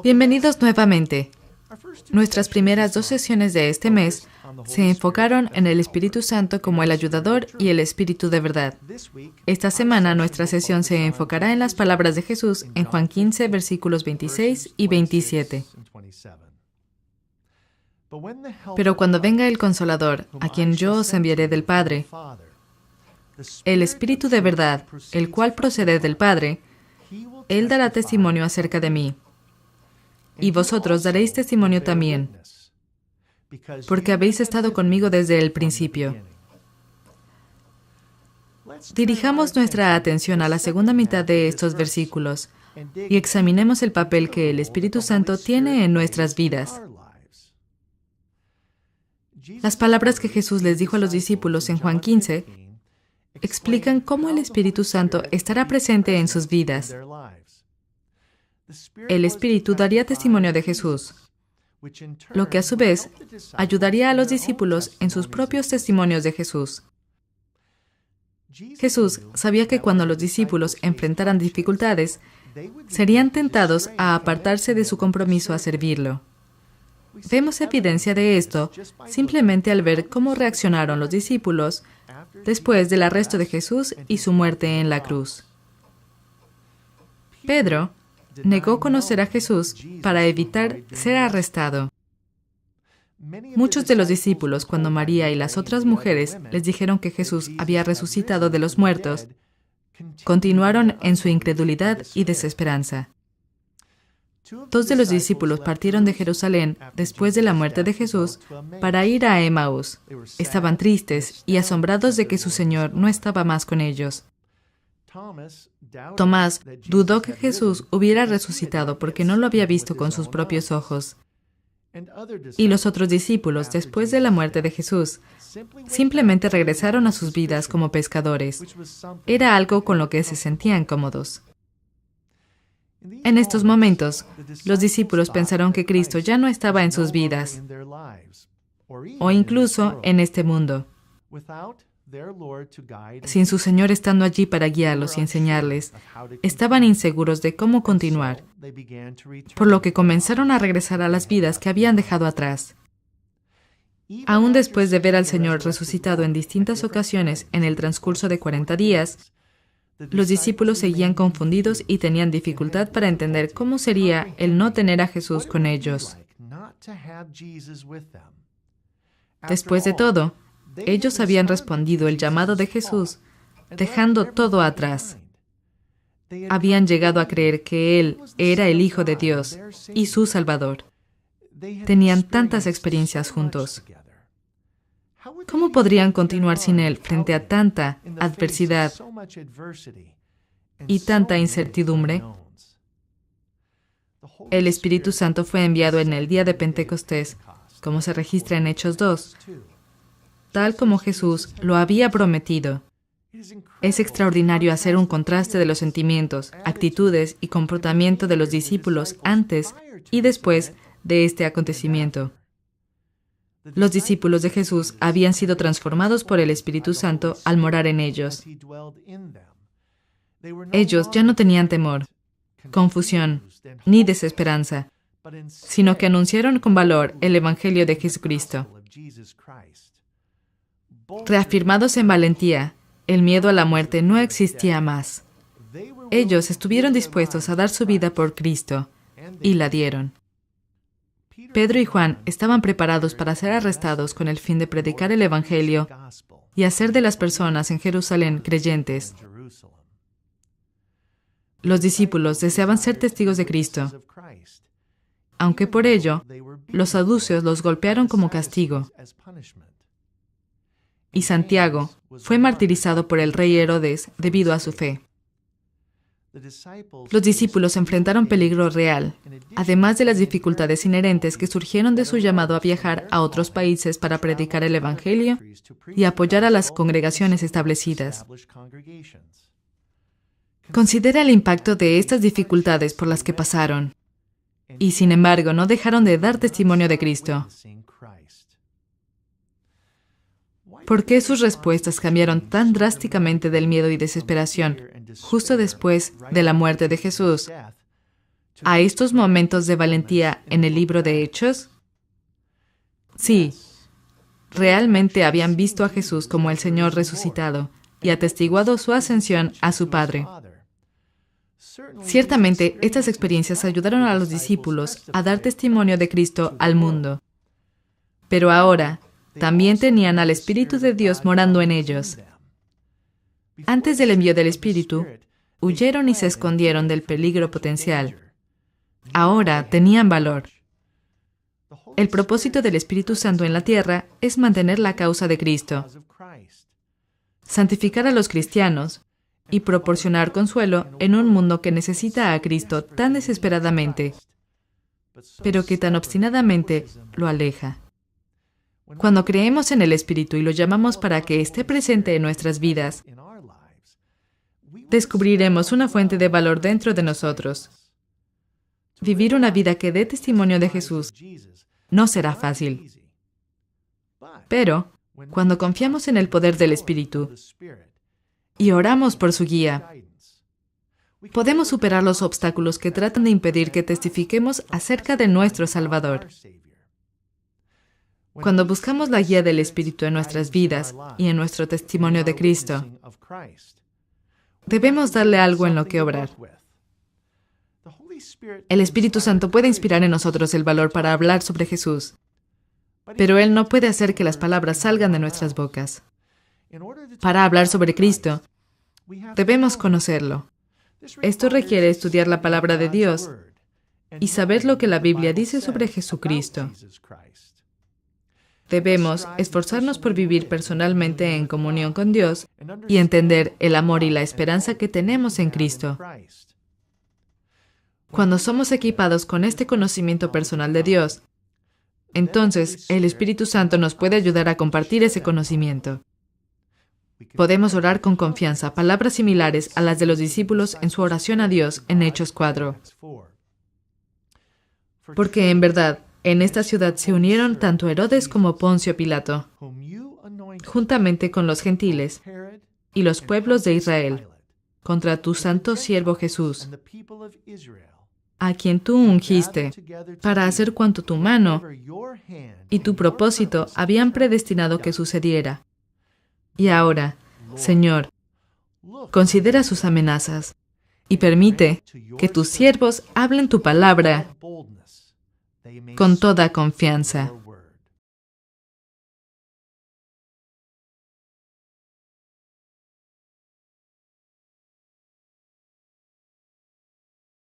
Bienvenidos nuevamente. Nuestras primeras dos sesiones de este mes se enfocaron en el Espíritu Santo como el ayudador y el Espíritu de verdad. Esta semana nuestra sesión se enfocará en las palabras de Jesús en Juan 15, versículos 26 y 27. Pero cuando venga el Consolador, a quien yo os enviaré del Padre, el Espíritu de verdad, el cual procede del Padre, Él dará testimonio acerca de mí. Y vosotros daréis testimonio también, porque habéis estado conmigo desde el principio. Dirijamos nuestra atención a la segunda mitad de estos versículos y examinemos el papel que el Espíritu Santo tiene en nuestras vidas. Las palabras que Jesús les dijo a los discípulos en Juan 15 explican cómo el Espíritu Santo estará presente en sus vidas. El Espíritu daría testimonio de Jesús, lo que a su vez ayudaría a los discípulos en sus propios testimonios de Jesús. Jesús sabía que cuando los discípulos enfrentaran dificultades, serían tentados a apartarse de su compromiso a servirlo. Vemos evidencia de esto simplemente al ver cómo reaccionaron los discípulos después del arresto de Jesús y su muerte en la cruz. Pedro negó conocer a Jesús para evitar ser arrestado. Muchos de los discípulos, cuando María y las otras mujeres les dijeron que Jesús había resucitado de los muertos, continuaron en su incredulidad y desesperanza. Dos de los discípulos partieron de Jerusalén después de la muerte de Jesús para ir a Emaús. Estaban tristes y asombrados de que su Señor no estaba más con ellos. Tomás dudó que Jesús hubiera resucitado porque no lo había visto con sus propios ojos. Y los otros discípulos, después de la muerte de Jesús, simplemente regresaron a sus vidas como pescadores. Era algo con lo que se sentían cómodos. En estos momentos, los discípulos pensaron que Cristo ya no estaba en sus vidas, o incluso en este mundo. Sin su Señor estando allí para guiarlos y enseñarles, estaban inseguros de cómo continuar, por lo que comenzaron a regresar a las vidas que habían dejado atrás. Aún después de ver al Señor resucitado en distintas ocasiones en el transcurso de 40 días, los discípulos seguían confundidos y tenían dificultad para entender cómo sería el no tener a Jesús con ellos. Después de todo, ellos habían respondido el llamado de Jesús, dejando todo atrás. Habían llegado a creer que Él era el Hijo de Dios y su Salvador. Tenían tantas experiencias juntos. ¿Cómo podrían continuar sin Él frente a tanta adversidad y tanta incertidumbre? El Espíritu Santo fue enviado en el día de Pentecostés, como se registra en Hechos 2, tal como Jesús lo había prometido. Es extraordinario hacer un contraste de los sentimientos, actitudes y comportamiento de los discípulos antes y después de este acontecimiento. Los discípulos de Jesús habían sido transformados por el Espíritu Santo al morar en ellos. Ellos ya no tenían temor, confusión ni desesperanza, sino que anunciaron con valor el Evangelio de Jesucristo. Reafirmados en valentía, el miedo a la muerte no existía más. Ellos estuvieron dispuestos a dar su vida por Cristo, y la dieron. Pedro y Juan estaban preparados para ser arrestados con el fin de predicar el Evangelio y hacer de las personas en Jerusalén creyentes. Los discípulos deseaban ser testigos de Cristo, aunque por ello, los saduceos los golpearon como castigo. Y Santiago fue martirizado por el rey Herodes debido a su fe. Los discípulos enfrentaron peligro real, además de las dificultades inherentes que surgieron de su llamado a viajar a otros países para predicar el Evangelio y apoyar a las congregaciones establecidas. Considera el impacto de estas dificultades por las que pasaron, y sin embargo no dejaron de dar testimonio de Cristo. ¿Por qué sus respuestas cambiaron tan drásticamente del miedo y desesperación justo después de la muerte de Jesús a estos momentos de valentía en el libro de Hechos? Sí, realmente habían visto a Jesús como el Señor resucitado y atestiguado su ascensión a su Padre. Ciertamente, estas experiencias ayudaron a los discípulos a dar testimonio de Cristo al mundo. Pero ahora, también tenían al Espíritu de Dios morando en ellos. Antes del envío del Espíritu, huyeron y se escondieron del peligro potencial. Ahora tenían valor. El propósito del Espíritu Santo en la tierra es mantener la causa de Cristo, santificar a los cristianos y proporcionar consuelo en un mundo que necesita a Cristo tan desesperadamente, pero que tan obstinadamente lo aleja. Cuando creemos en el Espíritu y lo llamamos para que esté presente en nuestras vidas, descubriremos una fuente de valor dentro de nosotros. Vivir una vida que dé testimonio de Jesús no será fácil. Pero, cuando confiamos en el poder del Espíritu y oramos por su guía, podemos superar los obstáculos que tratan de impedir que testifiquemos acerca de nuestro Salvador. Cuando buscamos la guía del Espíritu en nuestras vidas y en nuestro testimonio de Cristo, debemos darle algo en lo que obrar. El Espíritu Santo puede inspirar en nosotros el valor para hablar sobre Jesús, pero Él no puede hacer que las palabras salgan de nuestras bocas. Para hablar sobre Cristo, debemos conocerlo. Esto requiere estudiar la palabra de Dios y saber lo que la Biblia dice sobre Jesucristo. Debemos esforzarnos por vivir personalmente en comunión con Dios y entender el amor y la esperanza que tenemos en Cristo. Cuando somos equipados con este conocimiento personal de Dios, entonces el Espíritu Santo nos puede ayudar a compartir ese conocimiento. Podemos orar con confianza palabras similares a las de los discípulos en su oración a Dios en Hechos 4. Porque en verdad, en esta ciudad se unieron tanto Herodes como Poncio Pilato, juntamente con los gentiles y los pueblos de Israel, contra tu santo siervo Jesús, a quien tú ungiste, para hacer cuanto tu mano y tu propósito habían predestinado que sucediera. Y ahora, Señor, considera sus amenazas y permite que tus siervos hablen tu palabra con toda confianza.